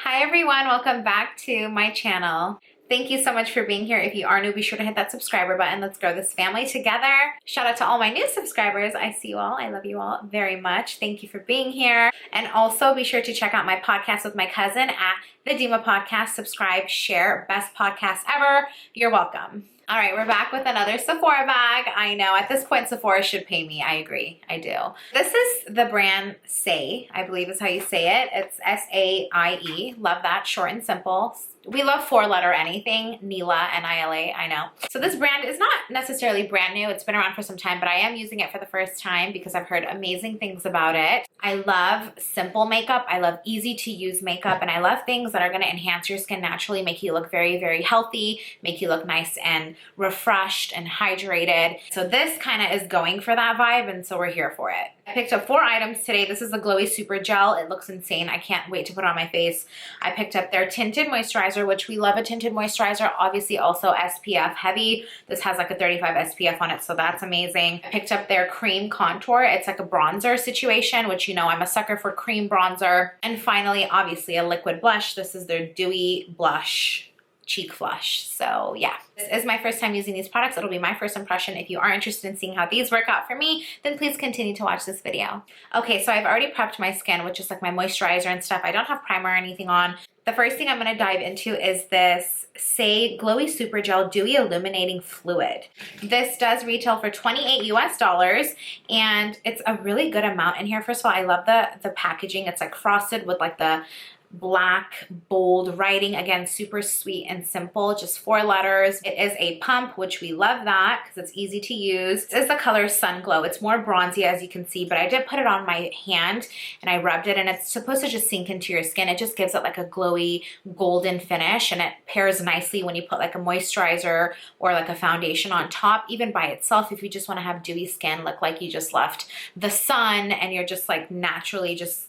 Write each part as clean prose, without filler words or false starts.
Hi everyone, welcome back to my channel. Thank you so much for being here. If you are new, be sure to hit that subscriber button. Let's grow this family together. Shout out to all my new subscribers. I see you all. I love you all very much. Thank you for being here. And also be sure to check out my podcast with my cousin at the DEWY podcast. Subscribe, share, best podcast ever. You're welcome. All right, we're back with another Sephora bag. I know at this point Sephora should pay me. I agree, I do. This is the brand SAIE, I believe is how you say it. It's S-A-I-E. Love that, short and simple. We love four-letter anything, Nila, N-I-L-A, I know. So this brand is not necessarily brand new. It's been around for some time, but I am using it for the first time because I've heard amazing things about it. I love simple makeup. I love easy to use makeup, and I love things that are gonna enhance your skin naturally, make you look very, very healthy, make you look nice and refreshed and hydrated. So this kind of is going for that vibe, and so we're here for it. I picked up 4 items today. This is the Glowy Super Gel. It looks insane. I can't wait to put it on my face. I picked up their Tinted Moisturizer, which we love a tinted moisturizer. Obviously also SPF heavy. This has like a 35 SPF on it, so that's amazing. I picked up their Cream Contour. It's like a bronzer situation, which you know I'm a sucker for cream bronzer. And finally, obviously a liquid blush. This is their Dewy Blush Cheek Flush. So yeah, this is my first time using these products. It'll be my first impression. If you are interested in seeing how these work out for me, then please continue to watch this video. Okay, so I've already prepped my skin with just like my moisturizer and stuff. I don't have primer or anything on. The first thing I'm gonna dive into is this SAIE Glowy Super Gel Dewy Illuminating Fluid. This does retail for $28 US, and it's a really good amount in here. First of all, I love the packaging. It's like frosted with like the black bold writing. Again, super sweet and simple, just 4 letters. It is a pump, which we love that because it's easy to use. This is the color SUNGLOW. It's more bronzy, as you can see, but I did put it on my hand and I rubbed it, and it's supposed to just sink into your skin. It just gives it like a glowy golden finish, and it pairs nicely when you put like a moisturizer or like a foundation on top. Even by itself, if you just want to have dewy skin, look like you just left the sun and you're just like naturally just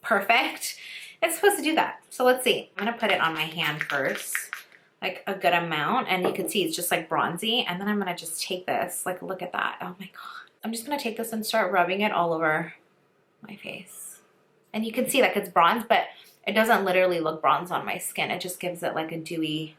perfect, it's supposed to do that. So let's see. I'm gonna put it on my hand first, like a good amount, and you can see it's just like bronzy. And then I'm gonna just take this, like look at that. Oh my God. I'm just gonna take this and start rubbing it all over my face. And you can see like it's bronze, but it doesn't literally look bronze on my skin. It just gives it like a dewy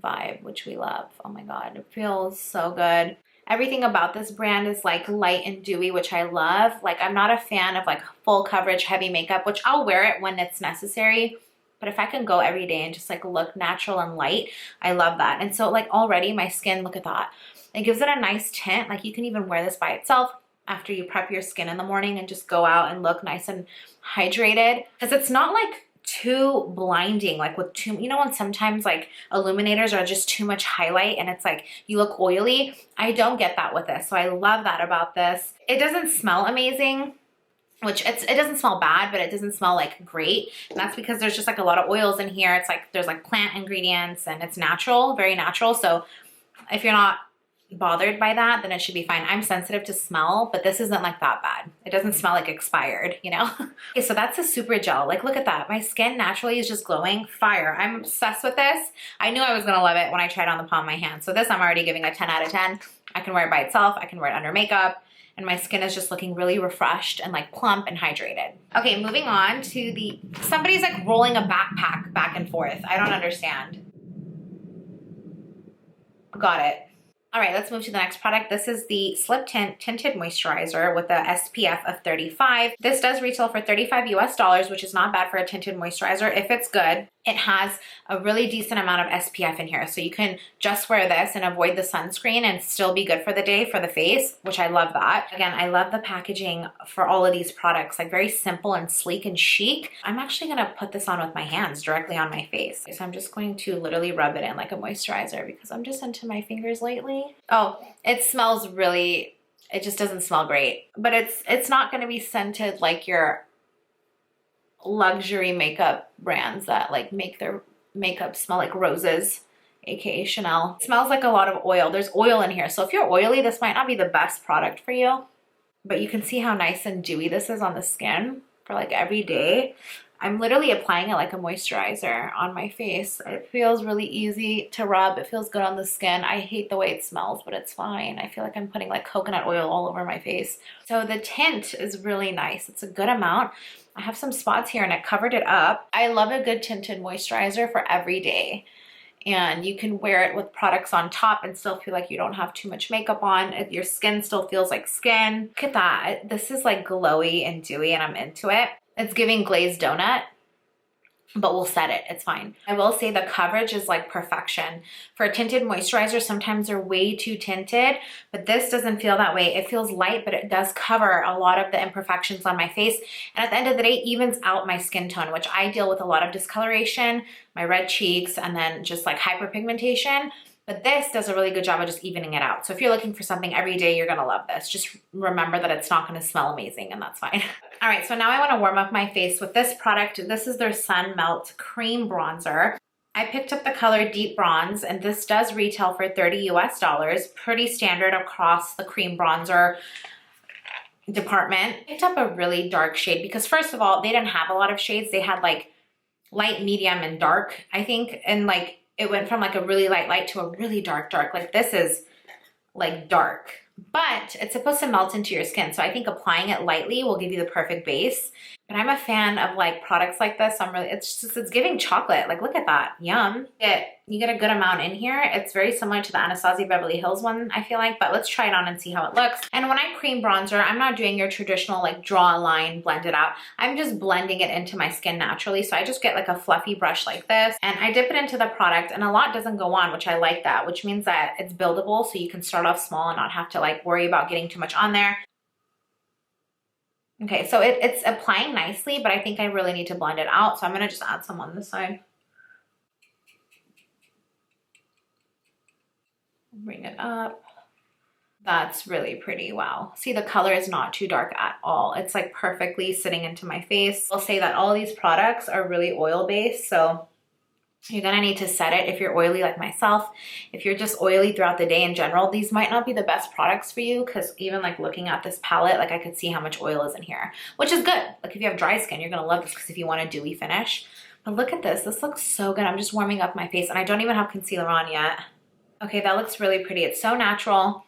vibe, which we love. Oh my God, it feels so good. Everything about this brand is like light and dewy, which I love. Like I'm not a fan of like full coverage heavy makeup, which I'll wear it when it's necessary. But if I can go every day and just like look natural and light, I love that. And so like already my skin, look at that. It gives it a nice tint. Like you can even wear this by itself after you prep your skin in the morning and just go out and look nice and hydrated. Because it's not like too blinding, like with too, you know, when sometimes like illuminators are just too much highlight and it's like you look oily. I don't get that with this, so I love that about this. It doesn't smell amazing, which it doesn't smell bad, but it doesn't smell like great, and that's because there's just like a lot of oils in here. It's like there's like plant ingredients and it's natural, very natural. So if you're not bothered by that, then it should be fine. I'm sensitive to smell, but this isn't like that bad. It doesn't smell like expired, you know? Okay, so that's a super gel. Like, look at that. My skin naturally is just glowing fire. I'm obsessed with this. I knew I was gonna love it when I tried it on the palm of my hand. So this I'm already giving a 10 out of 10. I can wear it by itself. I can wear it under makeup, and my skin is just looking really refreshed and like plump and hydrated. Okay, moving on to somebody's like rolling a backpack back and forth. I don't understand. Got it. All right, let's move to the next product. This is the Slip Tint Tinted Moisturizer with a SPF of 35. This does retail for $35 US, which is not bad for a tinted moisturizer if it's good. It has a really decent amount of SPF in here, so you can just wear this and avoid the sunscreen and still be good for the day for the face, which I love that. Again, I love the packaging for all of these products, like very simple and sleek and chic. I'm actually gonna put this on with my hands directly on my face. So I'm just going to literally rub it in like a moisturizer because I'm just into my fingers lately. Oh, it smells really, it just doesn't smell great, but it's not gonna be scented like your luxury makeup brands that like make their makeup smell like roses, aka Chanel. It smells like a lot of oil. There's oil in here, so if you're oily, this might not be the best product for you, but you can see how nice and dewy this is on the skin for like every day. I'm literally applying it like a moisturizer on my face. It feels really easy to rub. It feels good on the skin. I hate the way it smells, but it's fine. I feel like I'm putting like coconut oil all over my face. So the tint is really nice. It's a good amount. I have some spots here and it covered it up. I love a good tinted moisturizer for every day. And you can wear it with products on top and still feel like you don't have too much makeup on. Your skin still feels like skin. Look at that. This is like glowy and dewy and I'm into it. It's giving glazed donut, but we'll set it, it's fine. I will say the coverage is like perfection. For a tinted moisturizer, sometimes they're way too tinted, but this doesn't feel that way. It feels light, but it does cover a lot of the imperfections on my face. And at the end of the day, evens out my skin tone, which I deal with a lot of discoloration, my red cheeks, and then just like hyperpigmentation. But this does a really good job of just evening it out. So if you're looking for something every day, you're gonna love this. Just remember that it's not gonna smell amazing and that's fine. All right, so now I wanna warm up my face with this product. This is their Sun Melt Cream Bronzer. I picked up the color Deep Bronze and this does retail for $30 US. Pretty standard across the cream bronzer department. I picked up a really dark shade because first of all, they didn't have a lot of shades. They had like light, medium, and dark, I think. And like, it went from like a really light to a really dark. Like this is like dark, but it's supposed to melt into your skin. So I think applying it lightly will give you the perfect base. And I'm a fan of like products like this. It's giving chocolate. Like, look at that, yum. You get a good amount in here. It's very similar to the Anastasia Beverly Hills one, I feel like, but let's try it on and see how it looks. And when I cream bronzer, I'm not doing your traditional like draw a line, blend it out. I'm just blending it into my skin naturally. So I just get like a fluffy brush like this and I dip it into the product and a lot doesn't go on, which I like that, which means that it's buildable. So you can start off small and not have to like worry about getting too much on there. Okay, so it's applying nicely, but I think I really need to blend it out. So I'm gonna just add some on this side. Bring it up. That's really pretty, wow. See, the color is not too dark at all. It's like perfectly sitting into my face. I'll say that all these products are really oil-based, so you're gonna need to set it if you're oily like myself. If you're just oily throughout the day in general, these might not be the best products for you because even like looking at this palette, like I could see how much oil is in here, which is good. Like if you have dry skin, you're gonna love this because if you want a dewy finish. But look at this looks so good. I'm just warming up my face and I don't even have concealer on yet. Okay, that looks really pretty. It's so natural.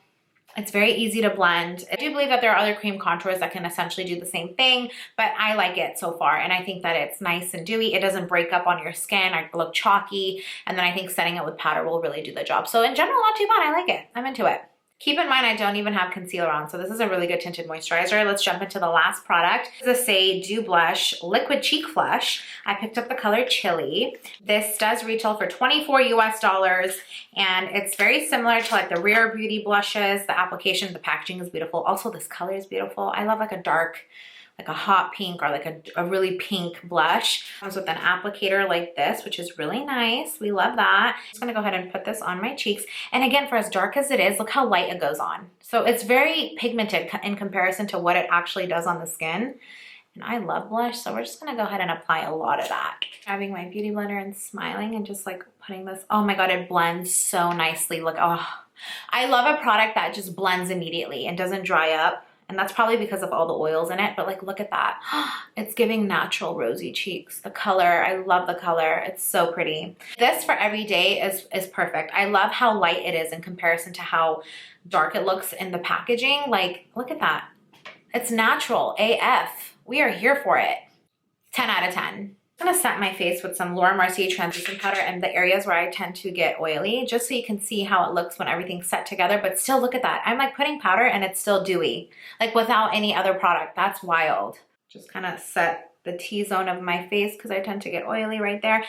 It's very easy to blend. I do believe that there are other cream contours that can essentially do the same thing, but I like it so far. And I think that it's nice and dewy. It doesn't break up on your skin or look chalky. And then I think setting it with powder will really do the job. So in general, not too bad. I like it. I'm into it. Keep in mind, I don't even have concealer on, so this is a really good tinted moisturizer. Let's jump into the last product. This is a SAIE Dew Blush Liquid Cheek Flush. I picked up the color Chili. This does retail for $24 US, and it's very similar to like the Rare Beauty blushes. The application, the packaging is beautiful. Also, this color is beautiful. I love like a dark, like a hot pink or like a really pink blush. Comes with an applicator like this, which is really nice. We love that. I'm just gonna go ahead and put this on my cheeks. And again, for as dark as it is, look how light it goes on. So it's very pigmented in comparison to what it actually does on the skin. And I love blush, so we're just gonna go ahead and apply a lot of that. Grabbing my beauty blender and smiling and just like putting this, oh my God, it blends so nicely. Look, oh, I love a product that just blends immediately and doesn't dry up. And that's probably because of all the oils in it, but like, look at that. It's giving natural rosy cheeks. The color, I love the color. It's so pretty. This for every day is perfect. I love how light it is in comparison to how dark it looks in the packaging. Like, look at that. It's natural AF. We are here for it. 10 out of 10. I'm gonna set my face with some Laura Mercier translucent powder in the areas where I tend to get oily, just so you can see how it looks when everything's set together, but still look at that. I'm like putting powder and it's still dewy, like without any other product. That's wild. Just kind of set the T-zone of my face because I tend to get oily right there.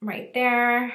Right there.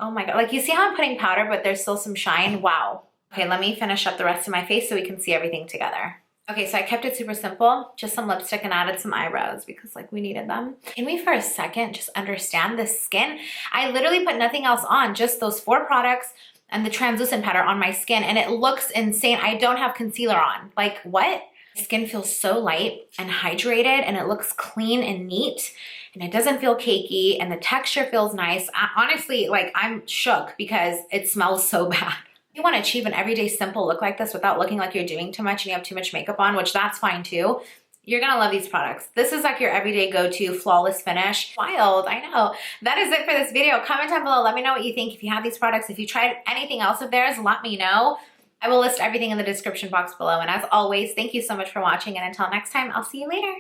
Oh my God, like you see how I'm putting powder, but there's still some shine? Wow. Okay, let me finish up the rest of my face so we can see everything together. Okay, so I kept it super simple, just some lipstick and added some eyebrows because like we needed them. Can we for a second just understand the skin? I literally put nothing else on, just those 4 products and the translucent powder on my skin, and it looks insane. I don't have concealer on. Like, what? Skin feels so light and hydrated, and it looks clean and neat, and it doesn't feel cakey, and the texture feels nice. Honestly, like I'm shook because it smells so bad. You want to achieve an everyday simple look like this without looking like you're doing too much and you have too much makeup on, which that's fine too. You're gonna love these products. This is like your everyday go-to flawless finish. Wild, I know. That is it for this video. Comment down below, let me know what you think. If you have these products, if you tried anything else of theirs, let me know. I will list everything in the description box below. And as always, thank you so much for watching. And until next time, I'll see you later.